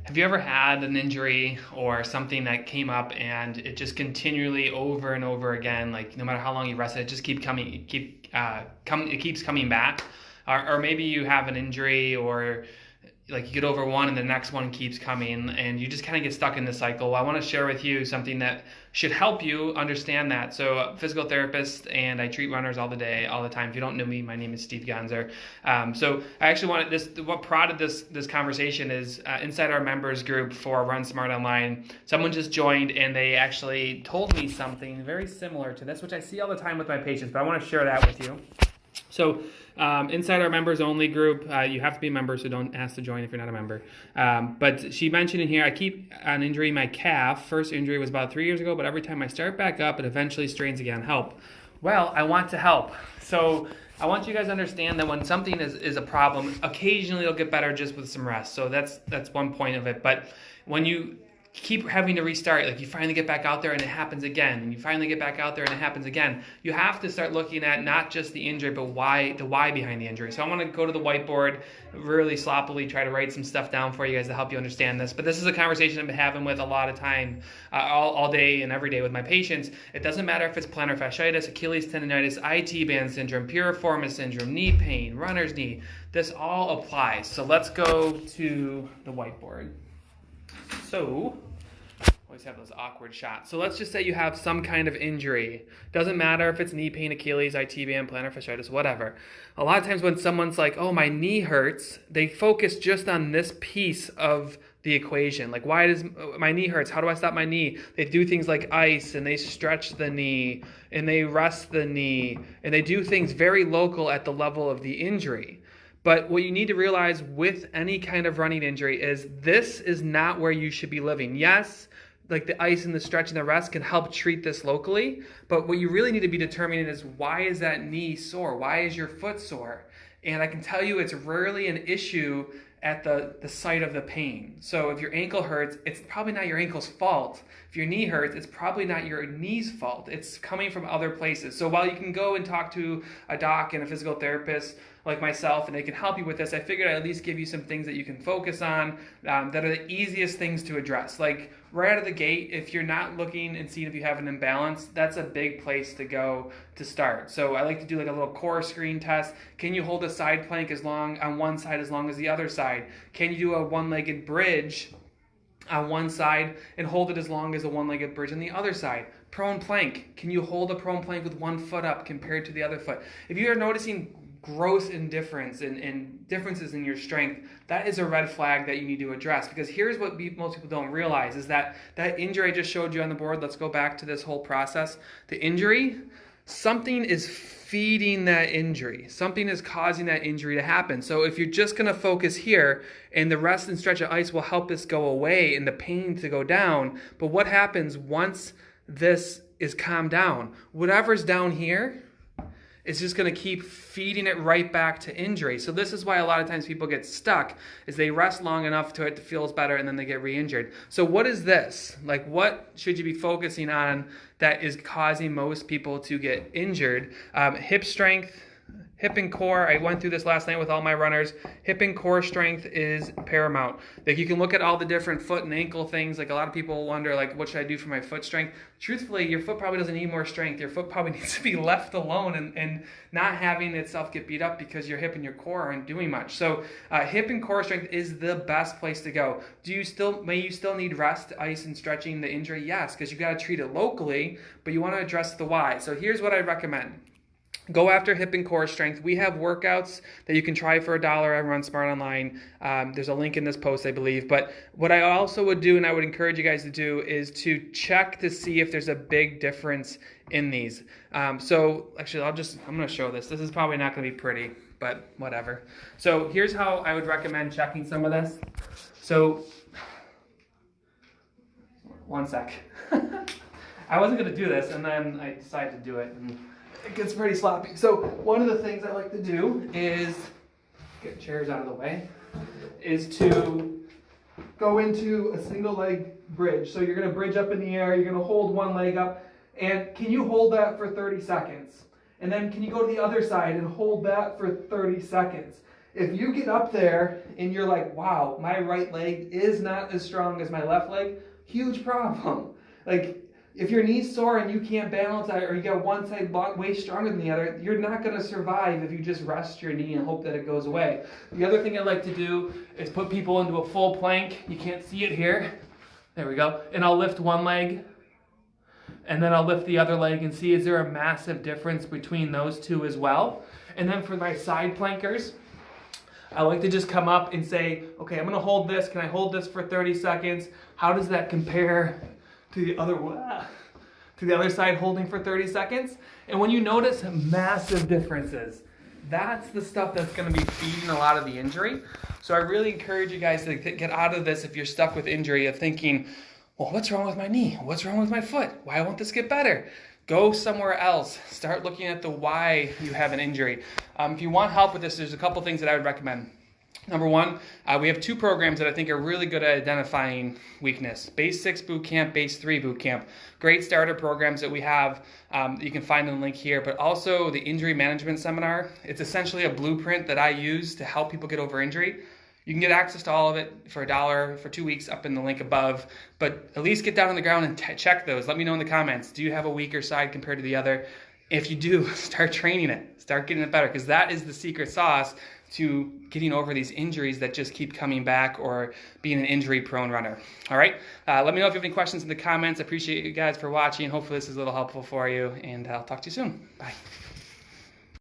Have you ever had an injury or something that came up and it just continually over and over again, like no matter how long you rested, it just it keeps coming back? Or maybe you have an injury or like you get over one and the next one keeps coming and you just kind of get stuck in this cycle. Well, I want to share with you something that should help you understand that. So, physical therapist, and I treat runners all the time. If you don't know me, my name is Steve Gonzer. So I actually wanted this. What prodded this conversation is inside our members group for Run Smart Online. Someone just joined and they actually told me something very similar to this, which I see all the time with my patients. But I want to share that with you. So inside our members only group, you have to be a member, so don't ask to join if you're not a member. But she mentioned in here, I keep an injury in my calf. First injury was about 3 years ago, but every time I start back up, it eventually strains again. Help. Well, I want to help. So I want you guys to understand that when something is a problem, occasionally it'll get better just with some rest. So that's one point of it. But when you keep having to restart, like you finally get back out there and it happens again, and you finally get back out there and it happens again, you have to start looking at not just the injury, but the why behind the injury. So I want to go to the whiteboard, really sloppily try to write some stuff down for you guys to help you understand this. But this is a conversation I've been having with a lot of time, all day and every day with my patients. It doesn't matter if it's plantar fasciitis, Achilles tendonitis, IT band syndrome, piriformis syndrome, knee pain, runner's knee. This all applies. So let's go to the whiteboard. So always have those awkward shots. So let's just say you have some kind of injury. Doesn't matter if it's knee pain, Achilles, IT band, plantar fasciitis, whatever. A lot of times when someone's like, oh, my knee hurts, they focus just on this piece of the equation. Like, why does my knee hurts? How do I stop my knee? They do things like ice, and they stretch the knee, and they rest the knee, and they do things very local at the level of the injury. But what you need to realize with any kind of running injury is this is not where you should be living. Yes, like the ice and the stretch and the rest can help treat this locally, but what you really need to be determining is, why is that knee sore? Why is your foot sore? And I can tell you it's rarely an issue at the site of the pain. So if your ankle hurts, it's probably not your ankle's fault. If your knee hurts, it's probably not your knee's fault. It's coming from other places. So while you can go and talk to a doc and a physical therapist like myself, and they can help you with this, I figured I'd at least give you some things that you can focus on that are the easiest things to address. Like right out of the gate, if you're not looking and seeing if you have an imbalance, that's a big place to go to start. So I like to do like a little core screen test. Can you hold a side plank as long on one side as long as the other side? Can you do a one-legged bridge on one side and hold it as long as a one-legged bridge on the other side? Prone plank. Can you hold a prone plank with one foot up compared to the other foot? If you are noticing gross indifference and differences in your strength, that is a red flag that you need to address. Because here's what most people don't realize is that injury I just showed you on the board, let's go back to this whole process. The injury, something is feeding that injury. Something is causing that injury to happen. So if you're just going to focus here, and the rest and stretch of ice will help this go away and the pain to go down, but what happens once this is calmed down? Whatever's down here, it's just going to keep feeding it right back to injury. So this is why a lot of times people get stuck, is they rest long enough to it feels better and then they get re-injured. So what is this? Like, what should you be focusing on that is causing most people to get injured? Hip strength, hip and core. I went through this last night with all my runners. Hip and core strength is paramount. Like, you can look at all the different foot and ankle things. Like, a lot of people wonder, like, what should I do for my foot strength? Truthfully, your foot probably doesn't need more strength. Your foot probably needs to be left alone and not having itself get beat up because your hip and your core aren't doing much. So hip and core strength is the best place to go. May you still need rest, ice, and stretching the injury? Yes, because you got to treat it locally, but you want to address the why. So here's what I recommend. Go after hip and core strength. We have workouts that you can try for $1 at Run Smart Online. There's a link in this post, I believe. But what I also would do, and I would encourage you guys to do, is to check to see if there's a big difference in these. So actually, I'm going to show this. This is probably not going to be pretty, but whatever. So here's how I would recommend checking some of this. So, one sec. I wasn't going to do this, and then I decided to do it. And it gets pretty sloppy. So one of the things I like to do is, get chairs out of the way, is to go into a single leg bridge. So you're going to bridge up in the air, you're going to hold one leg up, and can you hold that for 30 seconds? And then can you go to the other side and hold that for 30 seconds? if you get up there and you're like, wow, my right leg is not as strong as my left leg, huge problem. Like, if your knee's sore and you can't balance or you got one side way stronger than the other, you're not going to survive if you just rest your knee and hope that it goes away. The other thing I like to do is put people into a full plank. You can't see it here. There we go. And I'll lift one leg, and then I'll lift the other leg and see, is there a massive difference between those two as well? And then for my side plankers, I like to just come up and say, okay, I'm going to hold this. Can I hold this for 30 seconds? How does that compare to the other side holding for 30 seconds? And when you notice massive differences, that's the stuff that's going to be feeding a lot of the injury. So I really encourage you guys to get out of this if you're stuck with injury of thinking, well, what's wrong with my knee? What's wrong with my foot? Why won't this get better? Go somewhere else. Start looking at the why you have an injury. If you want help with this, there's a couple things that I would recommend. Number one, we have 2 programs that I think are really good at identifying weakness. Base 6 Boot Camp, Base 3 Boot Camp. Great starter programs that we have. You can find the link here, but also the Injury Management Seminar. It's essentially a blueprint that I use to help people get over injury. You can get access to all of it for $1 for 2 weeks up in the link above, but at least get down on the ground and check those. Let me know in the comments. Do you have a weaker side compared to the other? If you do, start training it. Start getting it better, because that is the secret sauce to getting over these injuries that just keep coming back or being an injury-prone runner. All right? Let me know if you have any questions in the comments. I appreciate you guys for watching. Hopefully this is a little helpful for you, and I'll talk to you soon. Bye.